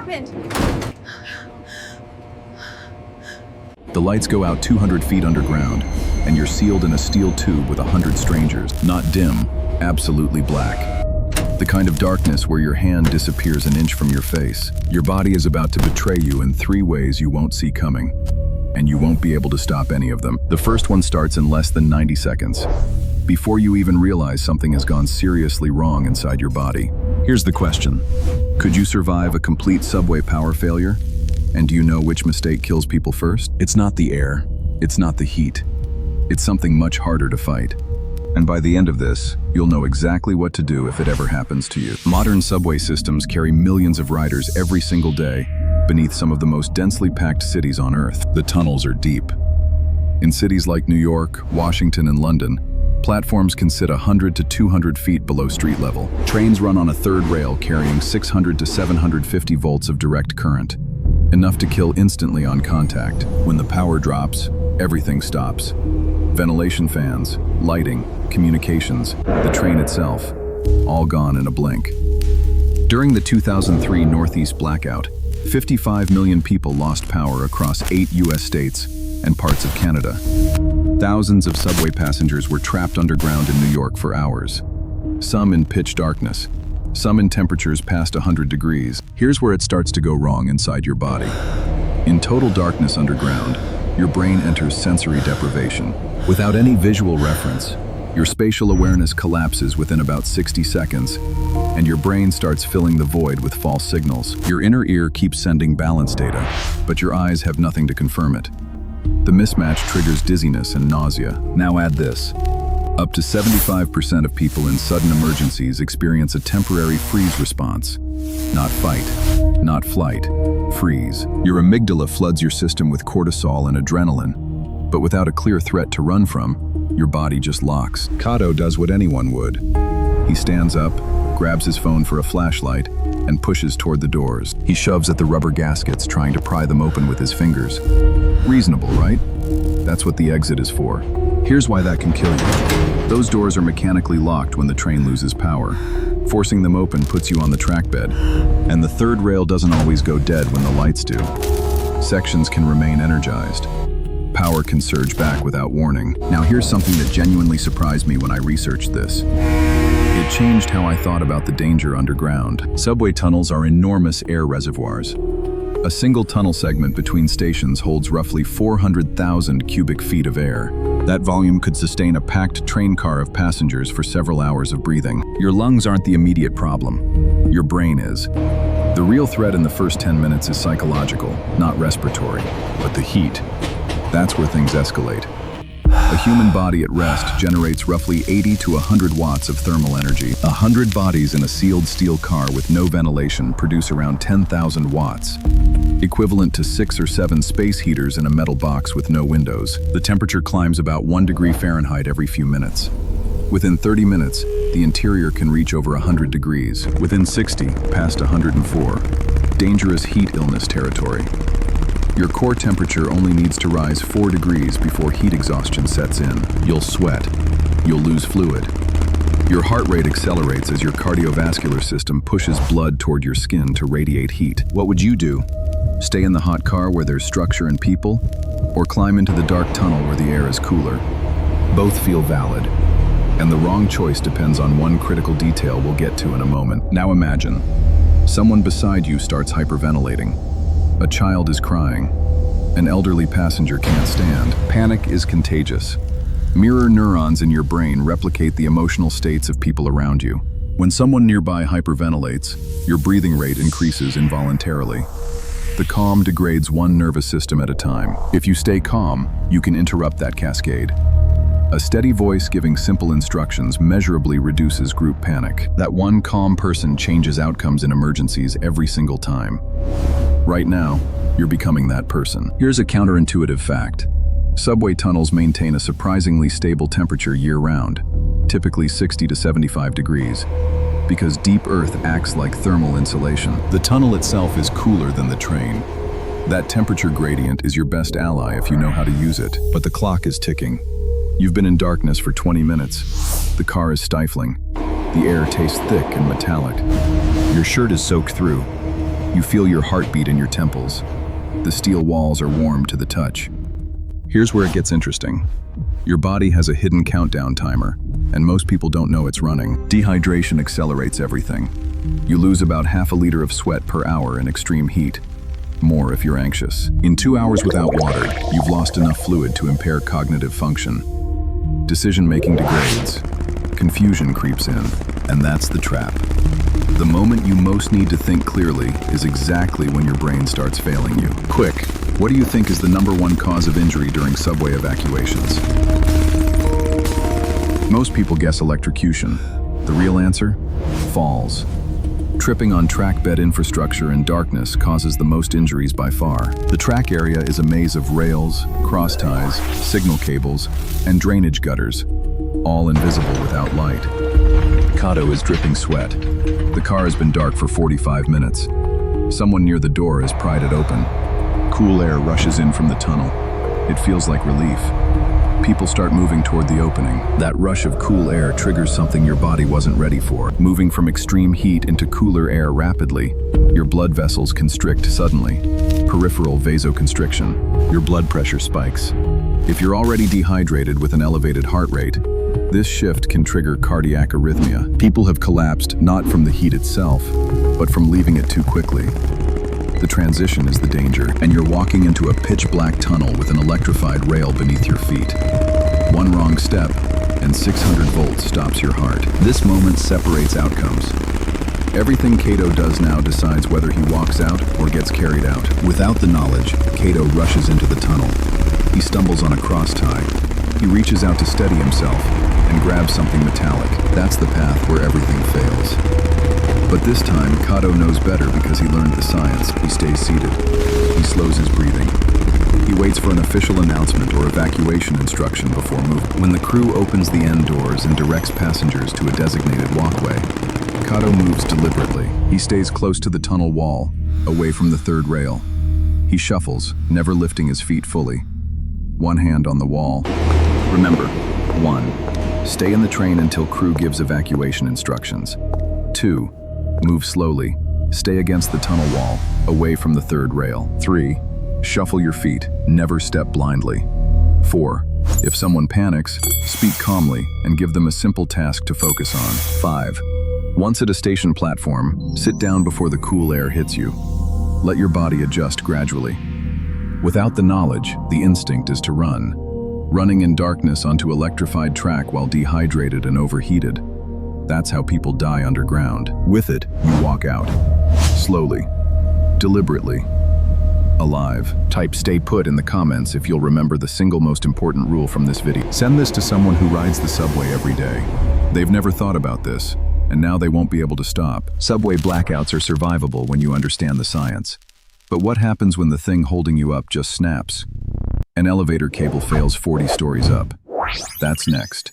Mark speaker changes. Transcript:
Speaker 1: happened?
Speaker 2: The lights go out 200 feet underground, and you're sealed in a steel tube with 100 strangers. Not dim, absolutely black. The kind of darkness where your hand disappears an inch from your face. Your body is about to betray you in 3 ways you won't see coming, and you won't be able to stop any of them. The first one starts in less than 90 seconds, before you even realize something has gone seriously wrong inside your body. Here's the question. Could you survive a complete subway power failure? And do you know which mistake kills people first? It's not the air. It's not the heat. It's something much harder to fight. And by the end of this, you'll know exactly what to do if it ever happens to you. Modern subway systems carry millions of riders every single day beneath some of the most densely packed cities on Earth. The tunnels are deep. In cities like New York, Washington, and London, platforms can sit 100 to 200 feet below street level. Trains run on a third rail carrying 600 to 750 volts of direct current, enough to kill instantly on contact. When the power drops, everything stops. Ventilation fans, lighting, communications, the train itself, all gone in a blink. During the 2003 Northeast blackout, 55 million people lost power across 8 US states and parts of Canada. Thousands of subway passengers were trapped underground in New York for hours, some in pitch darkness, some in temperatures past 100 degrees. Here's where it starts to go wrong inside your body. In total darkness underground, your brain enters sensory deprivation. Without any visual reference, your spatial awareness collapses within about 60 seconds, and your brain starts filling the void with false signals. Your inner ear keeps sending balance data, but your eyes have nothing to confirm it. The mismatch triggers dizziness and nausea. Now add this. Up to 75% of people in sudden emergencies experience a temporary freeze response. Not fight, not flight, freeze. Your amygdala floods your system with cortisol and adrenaline, but without a clear threat to run from, your body just locks. Kato does what anyone would. He stands up, grabs his phone for a flashlight, and pushes toward the doors. He shoves at the rubber gaskets, trying to pry them open with his fingers. Reasonable, right? That's what the exit is for. Here's why that can kill you. Those doors are mechanically locked when the train loses power. Forcing them open puts you on the track bed. And the third rail doesn't always go dead when the lights do. Sections can remain energized. Power can surge back without warning. Now here's something that genuinely surprised me when I researched this. It changed how I thought about the danger underground. Subway tunnels are enormous air reservoirs. A single tunnel segment between stations holds roughly 400,000 cubic feet of air. That volume could sustain a packed train car of passengers for several hours of breathing. Your lungs aren't the immediate problem. Your brain is. The real threat in the first 10 minutes is psychological, not respiratory, but the heat. That's where things escalate. A human body at rest generates roughly 80 to 100 watts of thermal energy. 100 bodies in a sealed steel car with no ventilation produce around 10,000 watts, equivalent to 6 or 7 space heaters in a metal box with no windows. The temperature climbs about 1 degree Fahrenheit every few minutes. Within 30 minutes, the interior can reach over 100 degrees. Within 60, past 104. Dangerous heat illness territory. Your core temperature only needs to rise 4 degrees before heat exhaustion sets in. You'll sweat. You'll lose fluid. Your heart rate accelerates as your cardiovascular system pushes blood toward your skin to radiate heat. What would you do? Stay in the hot car where there's structure and people? Or climb into the dark tunnel where the air is cooler? Both feel valid. And the wrong choice depends on one critical detail we'll get to in a moment. Now imagine, someone beside you starts hyperventilating. A child is crying. An elderly passenger can't stand. Panic is contagious. Mirror neurons in your brain replicate the emotional states of people around you. When someone nearby hyperventilates, your breathing rate increases involuntarily. The calm degrades one nervous system at a time. If you stay calm, you can interrupt that cascade. A steady voice giving simple instructions measurably reduces group panic. That one calm person changes outcomes in emergencies every single time. Right now, you're becoming that person. Here's a counterintuitive fact. Subway tunnels maintain a surprisingly stable temperature year-round, typically 60 to 75 degrees, because deep earth acts like thermal insulation. The tunnel itself is cooler than the train. That temperature gradient is your best ally if you know how to use it, but the clock is ticking. You've been in darkness for 20 minutes. The car is stifling. The air tastes thick and metallic. Your shirt is soaked through. You feel your heartbeat in your temples. The steel walls are warm to the touch. Here's where it gets interesting. Your body has a hidden countdown timer, and most people don't know it's running. Dehydration accelerates everything. You lose about half a liter of sweat per hour in extreme heat. More if you're anxious. In 2 hours without water, you've lost enough fluid to impair cognitive function. Decision-making degrades. Confusion creeps in, and that's the trap. The moment you most need to think clearly is exactly when your brain starts failing you. Quick, what do you think is the #1 cause of injury during subway evacuations? Most people guess electrocution. The real answer? Falls. Tripping on track bed infrastructure in darkness causes the most injuries by far. The track area is a maze of rails, cross ties, signal cables, and drainage gutters, all invisible without light. Kato is dripping sweat. The car has been dark for 45 minutes. Someone near the door has pried it open. Cool air rushes in from the tunnel. It feels like relief. People start moving toward the opening. That rush of cool air triggers something your body wasn't ready for. Moving from extreme heat into cooler air rapidly, your blood vessels constrict suddenly. Peripheral vasoconstriction. Your blood pressure spikes. If you're already dehydrated with an elevated heart rate, this shift can trigger cardiac arrhythmia. People have collapsed not from the heat itself, but from leaving it too quickly. The transition is the danger, and you're walking into a pitch-black tunnel with an electrified rail beneath your feet. One wrong step, and 600 volts stops your heart. This moment separates outcomes. Everything Kato does now decides whether he walks out or gets carried out. Without the knowledge, Kato rushes into the tunnel. He stumbles on a cross tie. He reaches out to steady himself and grabs something metallic. That's the path where everything fails. But this time, Kato knows better because he learned the science. He stays seated. He slows his breathing. He waits for an official announcement or evacuation instruction before moving. When the crew opens the end doors and directs passengers to a designated walkway, Kato moves deliberately. He stays close to the tunnel wall, away from the third rail. He shuffles, never lifting his feet fully. One hand on the wall. Remember, 1. Stay in the train until crew gives evacuation instructions. 2. Move slowly. Stay against the tunnel wall, away from the third rail. 3. Shuffle your feet, never step blindly. 4. If someone panics, speak calmly and give them a simple task to focus on. 5. Once at a station platform, sit down before the cool air hits you. Let your body adjust gradually. Without the knowledge, the instinct is to run. Running in darkness onto electrified track while dehydrated and overheated. That's how people die underground. With it, you walk out. Slowly. Deliberately. Alive. Type "stay put" in the comments if you'll remember the single most important rule from this video. Send this to someone who rides the subway every day. They've never thought about this, and now they won't be able to stop. Subway blackouts are survivable when you understand the science. But what happens when the thing holding you up just snaps? An elevator cable fails 40 stories up. That's next.